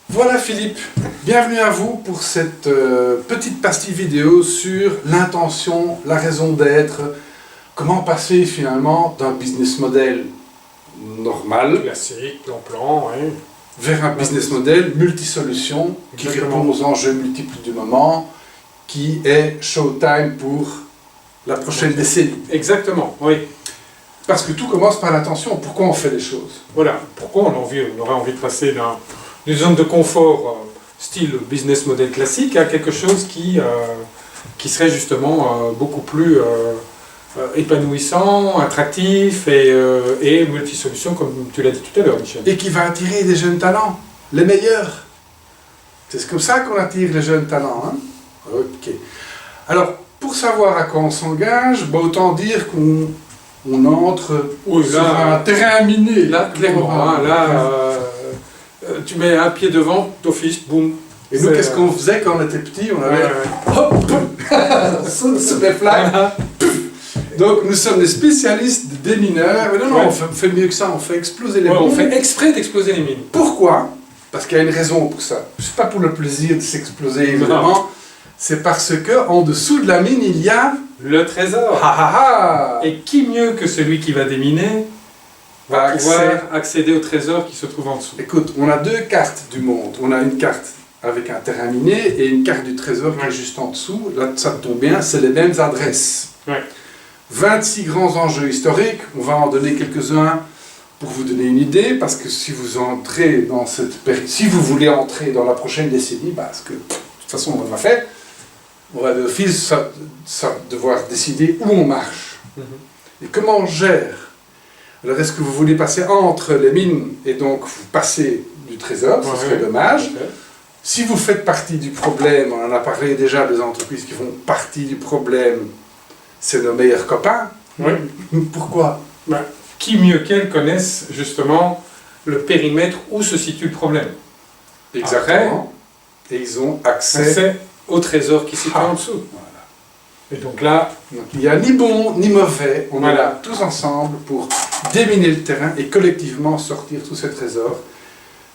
Voilà Philippe, bienvenue à vous pour cette petite pastille vidéo sur l'intention, la raison d'être, comment passer finalement d'un business model normal, classique, plan-plan, oui, vers un business model multisolution qui répond aux enjeux multiples du moment, qui est showtime pour la prochaine décennie. Exactement, oui. Parce que tout commence par l'intention, pourquoi on fait les choses. Voilà, pourquoi on aurait envie de passer d'une zone de confort style business model classique à quelque chose qui serait justement beaucoup plus épanouissant, attractif et multisolution, comme tu l'as dit tout à l'heure, Michel. Et qui va attirer des jeunes talents, les meilleurs. C'est comme ça qu'on attire les jeunes talents. Hein? Ok. Alors, pour savoir à quoi on s'engage, bah, autant dire qu'on entre sur un terrain miné. Là, clairement, tu mets un pied devant, d'office, boum. Et nous, qu'est-ce qu'on faisait quand on était petit? On avait hop, sous les flaques. Donc, nous sommes des spécialistes des démineurs. Mais non, on fait mieux que ça, on fait exploser les mines. On fait exprès d'exploser les mines. Pourquoi? Parce qu'il y a une raison pour ça. C'est pas pour le plaisir de s'exploser, évidemment. C'est parce que en dessous de la mine, il y a le trésor. Et qui mieux que celui qui va déminer va pouvoir accéder au trésor qui se trouve en dessous. Écoute, on a deux cartes du monde. On a une carte avec un terrain miné et une carte du trésor qui est juste en dessous. Là, ça tombe bien, c'est les mêmes adresses. 26 grands enjeux historiques. On va en donner quelques-uns pour vous donner une idée, parce que si vous entrez dans cette période, si vous voulez entrer dans la prochaine décennie, parce que de toute façon on va faire, on va d'office devoir décider où on marche et comment on gère. Alors est-ce que vous voulez passer entre les mines et donc vous passez du trésor, ce serait dommage. Si vous faites partie du problème, on en a parlé déjà des entreprises qui font partie du problème, c'est nos meilleurs copains. Pourquoi? Qui mieux qu'elles connaissent justement le périmètre où se situe le problème. Exactement. Et ils ont accès au trésor qui se situe en dessous. Et donc là, il n'y a ni bon ni mauvais, on est là tous ensemble pour déminer le terrain et collectivement sortir tous ces trésors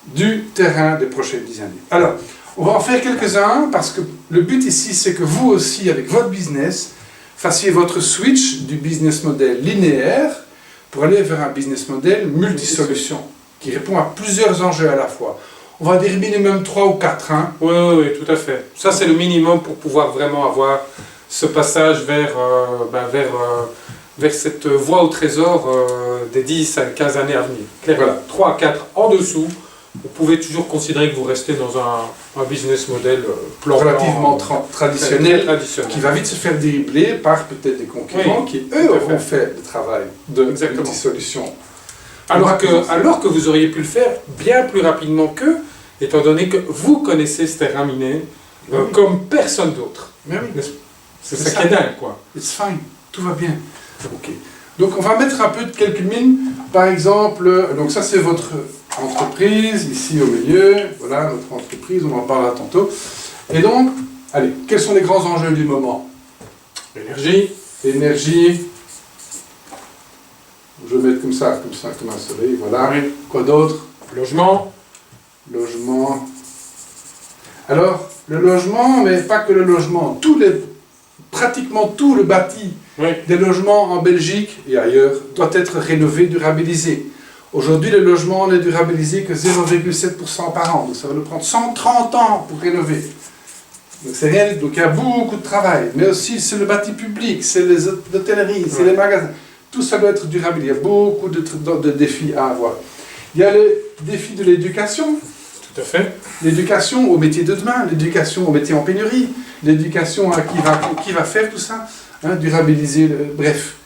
du terrain des prochaines 10 années. Alors, on va en faire quelques-uns parce que le but ici, c'est que vous aussi, avec votre business, fassiez votre switch du business model linéaire pour aller vers un business model multisolution qui répond à plusieurs enjeux à la fois. On va dire minimum 3 ou 4. Hein. Oui, tout à fait. Ça, c'est le minimum pour pouvoir vraiment avoir ce passage vers cette voie au trésor des 10 à 15 années à venir. Clairement, 3 à 4 en dessous, vous pouvez toujours considérer que vous restez dans un business model relativement traditionnel, qui va vite se faire dribbler par peut-être des concurrents qui, eux, auront fait le travail de multisolution. Alors que vous auriez pu le faire bien plus rapidement qu'eux, étant donné que vous connaissez ce terrain miné comme personne d'autre. C'est ça qui est dingue, quoi. It's fine, tout va bien. Ok. Donc on va mettre un peu de quelques mines. Par exemple, donc ça c'est votre entreprise, ici au milieu. Voilà, notre entreprise, on en parlera tantôt. Et donc, allez, quels sont les grands enjeux du moment? L'énergie. Je vais mettre comme ça, comme un soleil, voilà. Quoi d'autre? Logement. Alors, le logement, mais pas que le logement, pratiquement tout le bâti des logements en Belgique et ailleurs doit être rénové, durabilisé. Aujourd'hui, le logement n'est durabilisé que 0,7% par an, donc ça va nous prendre 130 ans pour rénover. Donc c'est rien, donc il y a beaucoup de travail, mais aussi c'est le bâti public, c'est les hôtelleries, c'est les magasins, tout ça doit être durable, il y a beaucoup de défis à avoir. Il y a le défi de l'éducation. Tout à fait. L'éducation au métier de demain, l'éducation au métier en pénurie, l'éducation à qui va faire tout ça, hein, durabiliser, bref.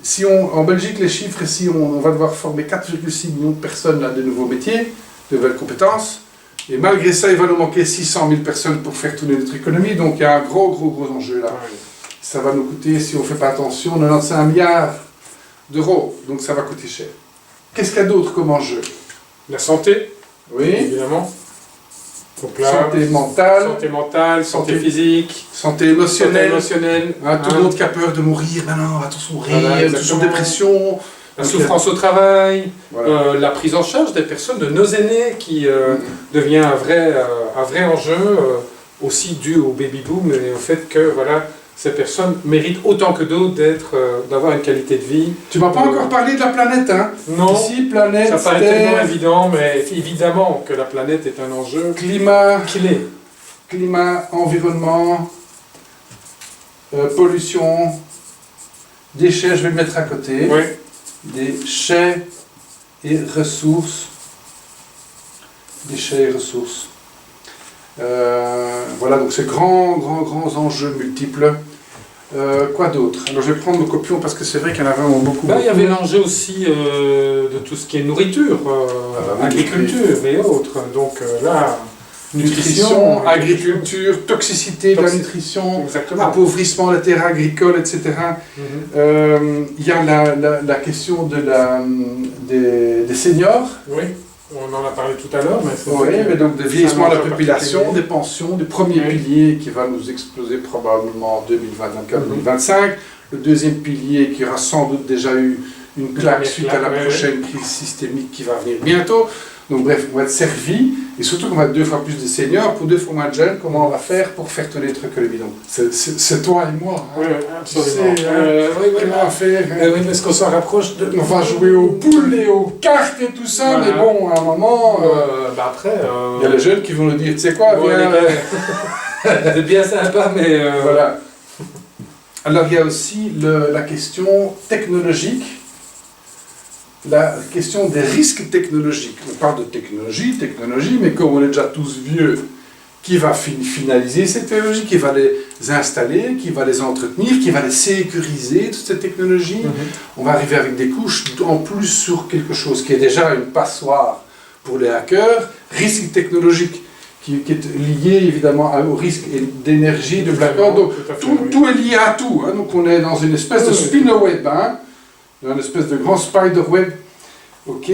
Si en Belgique, les chiffres, ici, on va devoir former 4,6 millions de personnes là, de nouveaux métiers, de nouvelles compétences, et malgré ça, il va nous manquer 600 000 personnes pour faire tourner notre économie, donc il y a un gros enjeu là. Ça va nous coûter, si on ne fait pas attention, 95 milliards d'euros, donc ça va coûter cher. Qu'est-ce qu'il y a d'autre comme enjeu? La santé. Oui. Évidemment. santé mentale, santé physique, santé émotionnelle. Tout le monde qui a peur de mourir, maintenant, attention, attention, dépression. La souffrance au travail, la prise en charge des personnes, de nos aînés, qui devient un vrai enjeu, aussi dû au baby-boom et au fait que ces personnes méritent autant que d'autres d'avoir une qualité de vie. Tu m'as pas encore parlé de la planète, hein? Non, ici, planète, ça paraît tellement évident, mais évidemment que la planète est un enjeu clé. Climat, environnement, pollution, déchets, je vais le mettre à côté. Oui. Déchets et ressources. Déchets et ressources. Voilà, donc ces grands enjeux multiples. Quoi d'autre? Alors je vais prendre nos copions parce que c'est vrai qu'il y en avait beaucoup. Il y avait l'enjeu aussi de tout ce qui est nourriture, agriculture et autres. Donc là, nutrition, agriculture, toxicité de la nutrition, appauvrissement des terres agricoles, etc. Il y a la question des seniors. Oui. On en a parlé tout à l'heure, mais donc de vieillissement de la population, des pensions, du premier pilier qui va nous exploser probablement en 2024-2025, le deuxième pilier qui aura sans doute déjà eu une claque suite à la prochaine crise systémique qui va venir bientôt. Donc bref, on va être servi, et surtout qu'on va être 2 fois plus de seniors pour 2 fois moins de jeunes. Comment on va faire pour faire tourner le truc le bidon? C'est toi et moi. Hein. Oui, absolument. Comment faire? Oui, parce qu'on s'en rapproche de... On va jouer aux poules et aux cartes et tout ça, mais bon, à un moment... après... Il y a les jeunes qui vont nous dire, tu sais quoi, viens... C'est bien sympa, mais... Voilà. Alors il y a aussi la question technologique. La question des risques technologiques. On parle de technologie, mais comme on est déjà tous vieux, qui va finaliser ces technologies, qui va les installer, qui va les entretenir, qui va les sécuriser, toutes ces technologies. On va arriver avec des couches en plus sur quelque chose qui est déjà une passoire pour les hackers, risque technologique, qui est lié évidemment au risque d'énergie, de blackout. Donc tout est lié à tout. Hein. Donc on est dans une espèce de spin-web. Hein. Une espèce de grand spider web. Ok.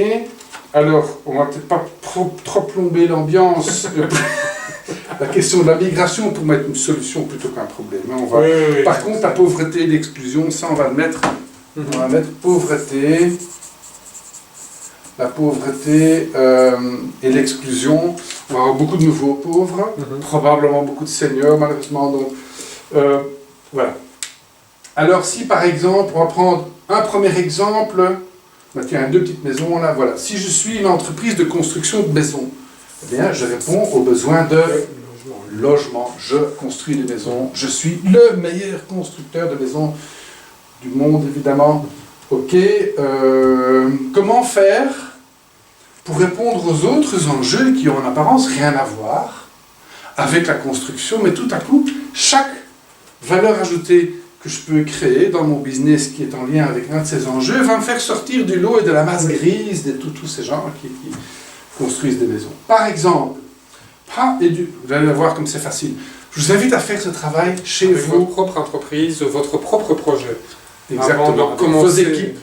Alors, on va peut-être pas trop plomber l'ambiance. La question de la migration pour mettre une solution plutôt qu'un problème. Hein. Par contre, la pauvreté et l'exclusion, ça on va le mettre. On va mettre pauvreté. La pauvreté et l'exclusion. On va avoir beaucoup de nouveaux pauvres, probablement beaucoup de seniors malheureusement. Donc, voilà. Alors si par exemple, on va prendre un premier exemple, tiens, 2 petites maisons là, voilà. Si je suis une entreprise de construction de maisons, eh bien je réponds aux besoins de logement. Je construis des maisons, je suis le meilleur constructeur de maisons du monde évidemment. Ok, comment faire pour répondre aux autres enjeux qui ont en apparence rien à voir avec la construction, mais tout à coup, chaque valeur ajoutée que je peux créer dans mon business qui est en lien avec un de ces enjeux va me faire sortir du lot et de la masse grise de tous ces gens qui construisent des maisons. Par exemple, vous allez voir comme c'est facile, je vous invite à faire ce travail chez vous. Votre propre entreprise, votre propre projet. Exactement. Vos équipes,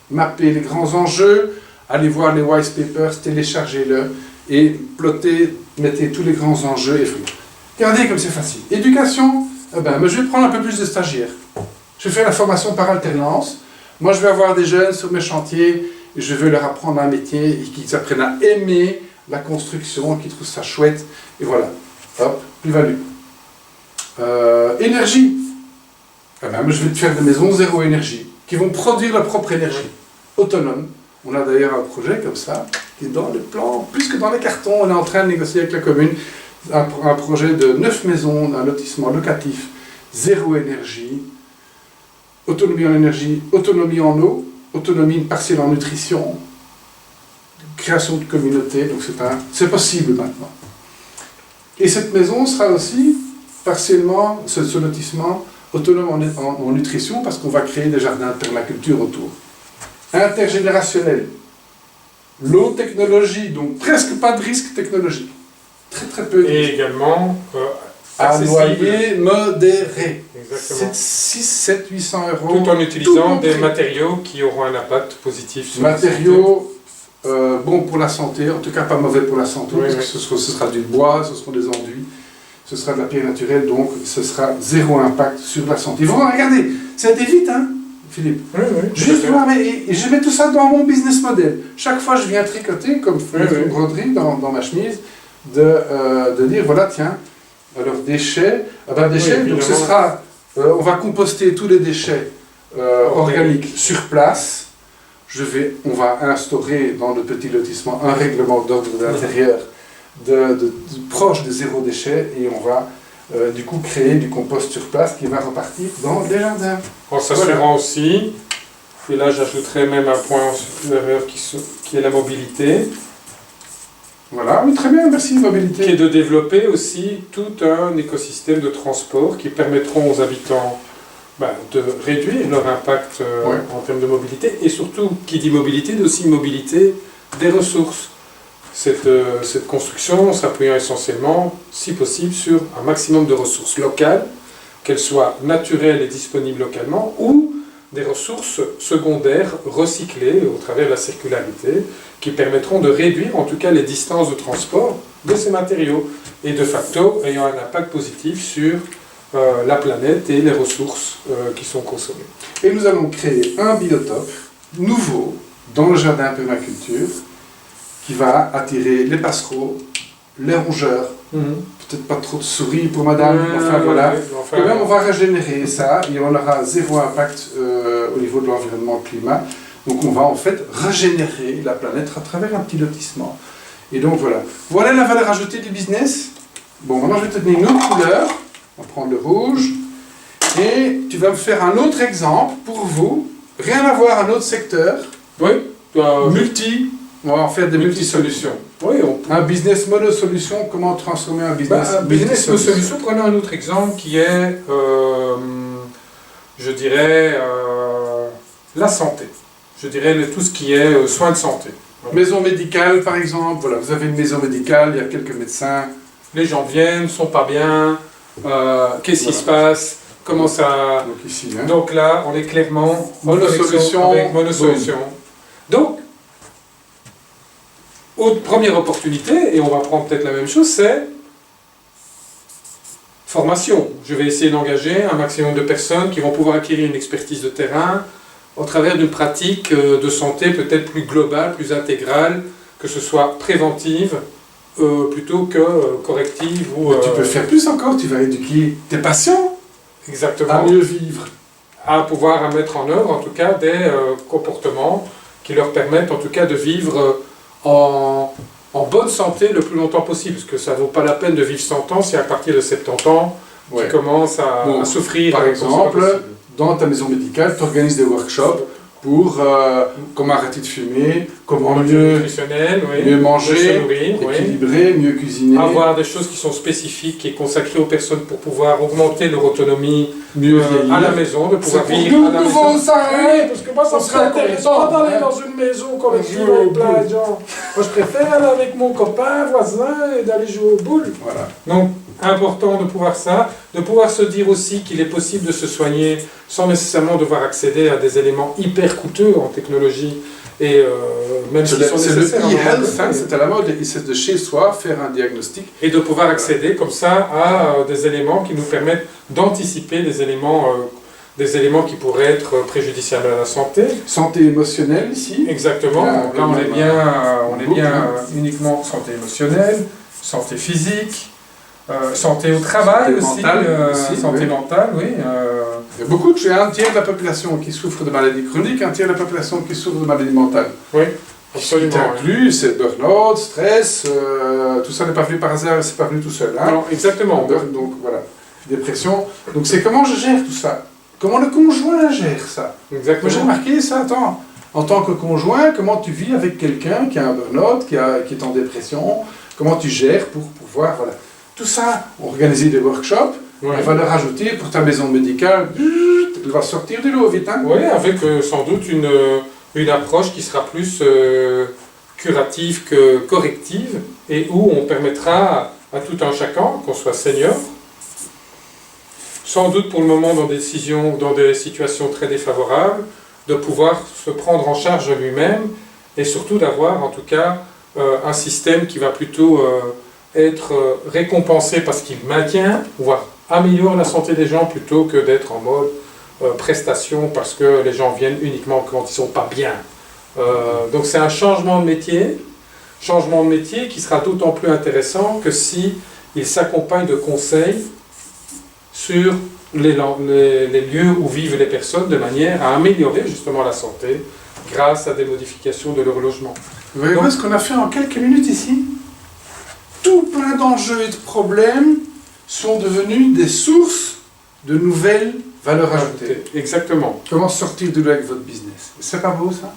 mapper les grands enjeux, allez voir les wise papers, téléchargez-le et plottez, mettez tous les grands enjeux et fruits. Regardez comme c'est facile. Éducation, mais je vais prendre un peu plus de stagiaires. Je fais la formation par alternance. Moi, je vais avoir des jeunes sur mes chantiers et je vais leur apprendre un métier et qu'ils apprennent à aimer la construction, qu'ils trouvent ça chouette. Et voilà. Hop, plus-value. Énergie. Je vais te faire des maisons zéro énergie qui vont produire leur propre énergie. Autonome. On a d'ailleurs un projet comme ça qui est dans les plans, plus que dans les cartons. On est en train de négocier avec la commune un projet de 9 maisons, un lotissement locatif, zéro énergie, autonomie en énergie, autonomie en eau, autonomie partielle en nutrition, création de communauté, donc c'est possible maintenant. Et cette maison sera aussi partiellement, ce lotissement, autonome en nutrition, parce qu'on va créer des jardins de permaculture autour. Intergénérationnel. Low technologie, donc presque pas de risque technologique. Très très peu. Et également à loyer modéré. Exactement. 6, 7, 800 euros. Tout en utilisant des matériaux qui auront un impact positif sur matériaux bon pour la santé, en tout cas pas mauvais pour la santé, parce que ce sera du bois, ce seront des enduits, ce sera de la pierre naturelle, donc ce sera zéro impact sur la santé. Vraiment, regardez, ça a été vite, hein, Philippe. Juste voir, et je mets tout ça dans mon business model. Chaque fois, je viens tricoter, comme une broderie dans ma chemise, de dire, voilà, tiens, alors déchets, donc ce sera, on va composter tous les déchets organiques sur place. On va instaurer dans le petit lotissement un règlement d'ordre d'intérieur proche de zéro déchet, et on va du coup créer du compost sur place qui va repartir dans les jardins. En s'assurant aussi, et là j'ajouterais même un point supérieur qui est la mobilité. Voilà, oui, très bien, merci, mobilité. Qui est de développer aussi tout un écosystème de transport qui permettront aux habitants de réduire leur impact en termes de mobilité, et surtout, qui dit mobilité, dit aussi mobilité des ressources. Cette construction s'appuyant essentiellement, si possible, sur un maximum de ressources locales, qu'elles soient naturelles et disponibles localement, ou des ressources secondaires recyclées au travers de la circularité, qui permettront de réduire en tout cas les distances de transport de ces matériaux, et de facto ayant un impact positif sur la planète et les ressources qui sont consommées. Et nous allons créer un biotope nouveau dans le jardin permaculture qui va attirer les passereaux, les rongeurs, peut-être pas trop de souris pour madame, enfin voilà. Quand même, on va régénérer ça et on aura zéro impact au niveau de l'environnement, le climat. Donc on va en fait régénérer la planète à travers un petit lotissement. Et donc voilà. Voilà la valeur ajoutée du business. Bon, maintenant je vais te donner une autre couleur. On va prendre le rouge, et tu vas me faire un autre exemple pour vous, rien à voir, un autre secteur, on va en faire des multisolutions. Oui, un business monosolution, comment transformer un business monosolution. Prenons un autre exemple qui est, je dirais, la santé. Je dirais tout ce qui est soins de santé. Voilà. Maison médicale par exemple, voilà, vous avez une maison médicale, il y a quelques médecins. Les gens viennent, sont pas bien. Qu'est-ce qui se passe? Comment ça... Donc, ici, hein. Donc là, on est clairement monosolution. Avec monosolution. Donc, première opportunité, et on va prendre peut-être la même chose, c'est formation. Je vais essayer d'engager un maximum de personnes qui vont pouvoir acquérir une expertise de terrain au travers d'une pratique de santé peut-être plus globale, plus intégrale, que ce soit préventive, plutôt que corrective ou... Tu peux faire plus encore, tu vas éduquer tes patients à mieux vivre. À pouvoir mettre en œuvre en tout cas des comportements qui leur permettent en tout cas de vivre en bonne santé le plus longtemps possible, parce que ça ne vaut pas la peine de vivre 100 ans si à partir de 70 ans tu commences à souffrir. Par exemple, dans ta maison médicale, tu organises des workshops pour comment arrêter de fumer, comment mieux manger, équilibrer, mieux cuisiner. Avoir des choses qui sont spécifiques et consacrées aux personnes pour pouvoir augmenter leur autonomie à la maison, de pouvoir vivre à la maison. Parce que moi ça serait intéressant d'aller dans une maison collective avec plein de gens. Moi je préfère aller avec mon copain, voisin et d'aller jouer aux boules. Voilà. Donc, important de pouvoir ça, de pouvoir se dire aussi qu'il est possible de se soigner sans nécessairement devoir accéder à des éléments hyper coûteux en technologie, et même s'ils sont nécessaires. C'est le e-health, c'est à la mode, c'est de chez soi faire un diagnostic. Et de pouvoir accéder comme ça à des éléments qui nous permettent d'anticiper des éléments qui pourraient être préjudiciables à la santé. Santé émotionnelle ici. Exactement, là on est bien uniquement santé émotionnelle, santé physique, santé au travail santé mentale, oui. Il y a beaucoup il y a un tiers de la population qui souffre de maladies chroniques, un tiers de la population qui souffre de maladies mentales. Oui, absolument. Ce qui inclut, c'est burn-out, stress, tout ça n'est pas venu par hasard, c'est pas venu tout seul. Hein. Non, exactement. Donc voilà, dépression. Donc c'est comment je gère tout ça? Comment le conjoint gère ça? Exactement. Moi j'ai remarqué ça, attends. En tant que conjoint, comment tu vis avec quelqu'un qui a un burn-out, qui est en dépression? Comment tu gères pour pouvoir, voilà. Tout ça, on organise des workshops, on va le rajouter pour ta maison médicale, elle va sortir du lot vite. Hein. Oui, avec sans doute une approche qui sera plus curative que corrective, et où on permettra à tout un chacun, qu'on soit senior, sans doute pour le moment dans des situations très défavorables, de pouvoir se prendre en charge lui-même et surtout d'avoir en tout cas un système qui va plutôt être récompensé parce qu'il maintient, voire améliore la santé des gens plutôt que d'être en mode prestation parce que les gens viennent uniquement quand ils ne sont pas bien. Donc c'est un changement de métier qui sera d'autant plus intéressant que si il s'accompagne de conseils sur les lieux où vivent les personnes de manière à améliorer justement la santé grâce à des modifications de leur logement. Vous voyez ce qu'on a fait en quelques minutes ici? Tout plein d'enjeux et de problèmes sont devenus des sources de nouvelles valeurs ajoutées. Exactement. Comment sortir de là avec votre business? C'est pas beau ça?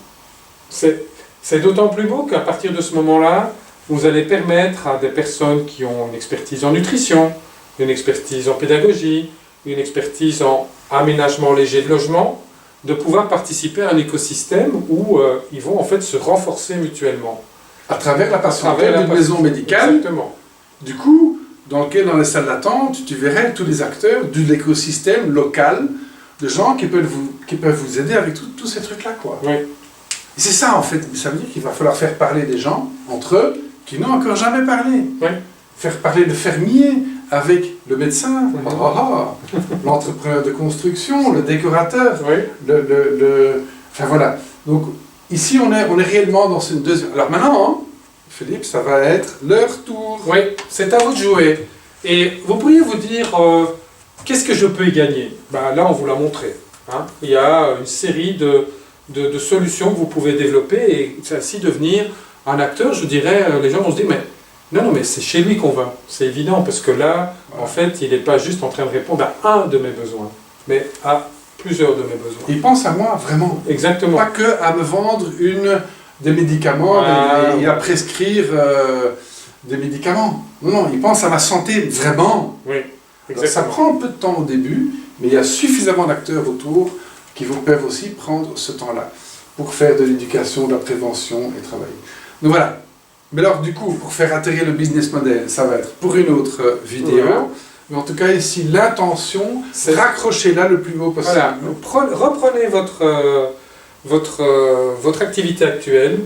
C'est d'autant plus beau qu'à partir de ce moment-là, vous allez permettre à des personnes qui ont une expertise en nutrition, une expertise en pédagogie, une expertise en aménagement léger de logement, de pouvoir participer à un écosystème où ils vont en fait se renforcer mutuellement. À travers la patientèle d'une maison médicale. Exactement. Du coup, dans les salles d'attente, tu verrais tous les acteurs de l'écosystème local, de gens qui peuvent vous aider avec tous ces trucs-là, quoi. Oui. Et c'est ça, en fait. Ça veut dire qu'il va falloir faire parler des gens, entre eux, qui n'ont encore jamais parlé. Oui. Faire parler le fermier avec le médecin, l'entrepreneur de construction, le décorateur, oui. Enfin voilà. Donc ici on est réellement dans une deuxième... Alors maintenant, Philippe, ça va être leur tour. Oui, c'est à vous de jouer. Et vous pourriez vous dire, qu'est-ce que je peux y gagner? Ben, là on vous l'a montré. Hein. Il y a une série de solutions que vous pouvez développer et ainsi devenir un acteur. Je dirais, les gens vont se dire, mais non, mais c'est chez lui qu'on va, c'est évident, parce que là, en fait, il n'est pas juste en train de répondre à un de mes besoins, mais à plusieurs de mes besoins. Il pense à moi, vraiment. Exactement. Pas que à me vendre des médicaments et à prescrire des médicaments. Non, il pense à ma santé, vraiment. Oui, exactement. Alors, ça prend un peu de temps au début, mais il y a suffisamment d'acteurs autour qui peuvent aussi prendre ce temps-là pour faire de l'éducation, de la prévention et travailler. Donc voilà. Mais alors, du coup, pour faire atterrir le business model, ça va être pour une autre vidéo. Voilà. Mais en tout cas, ici, l'intention, c'est raccrocher-là le plus haut possible. Voilà. Reprenez votre activité actuelle.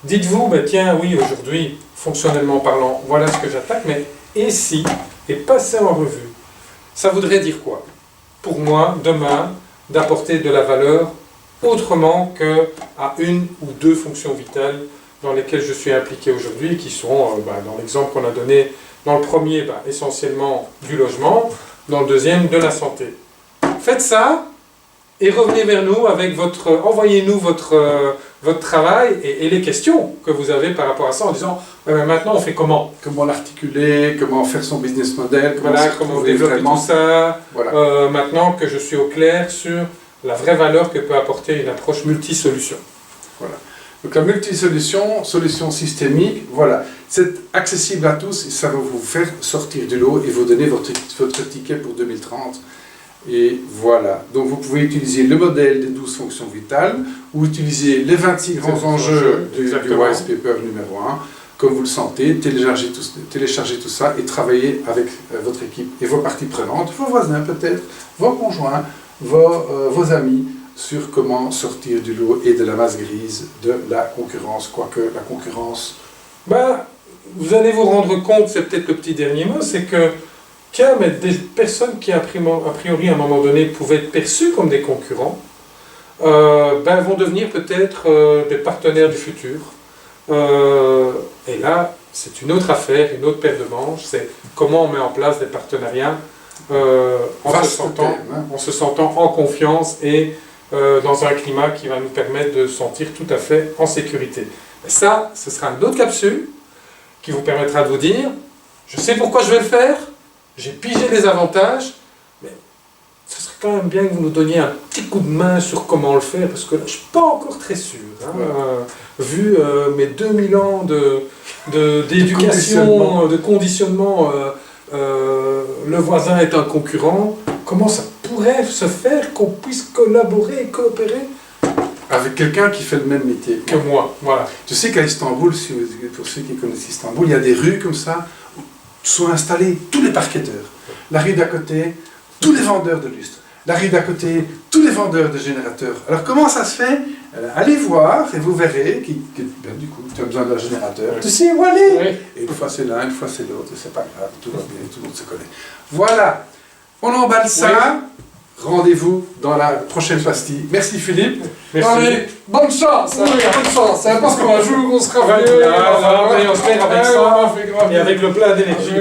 Dites-vous, bah, tiens, oui, aujourd'hui, fonctionnellement parlant, voilà ce que j'attaque, mais et si, et passez en revue. Ça voudrait dire quoi? Pour moi, demain, d'apporter de la valeur autrement qu'à une ou deux fonctions vitales dans lesquelles je suis impliqué aujourd'hui, qui sont, dans l'exemple qu'on a donné, dans le premier, essentiellement du logement, dans le deuxième, de la santé. Faites ça, et revenez vers nous avec envoyez-nous votre travail et les questions que vous avez par rapport à ça, en disant, maintenant on fait comment? Comment l'articuler, comment faire son business model, comment développer tout ça, voilà. Maintenant que je suis au clair sur la vraie valeur que peut apporter une approche multisolution. Voilà. Donc la multisolution, solution systémique, voilà, c'est accessible à tous et ça va vous faire sortir du lot et vous donner votre ticket pour 2030. Et voilà, donc vous pouvez utiliser le modèle des 12 fonctions vitales ou utiliser les 26 grands enjeux du Wise Paper numéro 1, comme vous le sentez, téléchargez tout ça et travaillez avec votre équipe et vos parties prenantes, vos voisins peut-être, vos conjoints, vos amis, sur comment sortir du lot et de la masse grise de la concurrence, quoique la concurrence... Vous allez vous rendre compte, c'est peut-être le petit dernier mot, c'est que mais des personnes qui a priori à un moment donné pouvaient être perçues comme des concurrents, vont devenir peut-être des partenaires du futur. Et là, c'est une autre affaire, une autre paire de manches, c'est comment on met en place des partenariats en se sentant en confiance et dans un climat qui va nous permettre de se sentir tout à fait en sécurité. Et ça, ce sera une autre capsule qui vous permettra de vous dire, je sais pourquoi je vais le faire, j'ai pigé les avantages, mais ce serait quand même bien que vous nous donniez un petit coup de main sur comment le faire, parce que là, je ne suis pas encore très sûr. Vu mes 2000 ans d'éducation, de conditionnement, le voisin est un concurrent, comment ça pourrait se faire qu'on puisse collaborer et coopérer avec quelqu'un qui fait le même métier que moi, voilà. Tu sais qu'à Istanbul, pour ceux qui connaissent Istanbul, il y a des rues comme ça, où sont installés tous les parqueteurs. La rue d'à côté, tous les vendeurs de lustres. La rue d'à côté, tous les vendeurs de générateurs. Alors comment ça se fait? Allez voir et vous verrez du coup, tu as besoin d'un générateur. Tu sais où aller. Et une fois c'est l'un, une fois c'est l'autre, et c'est pas grave, tout va bien, tout le monde se connaît. Voilà, on emballe ça. Rendez-vous dans la prochaine pastille. Merci Philippe. Merci. Allez, bonne chance, bonne chance, hein, parce qu'un jour on sera venu. On se met avec ça et avec le plein d'énergie.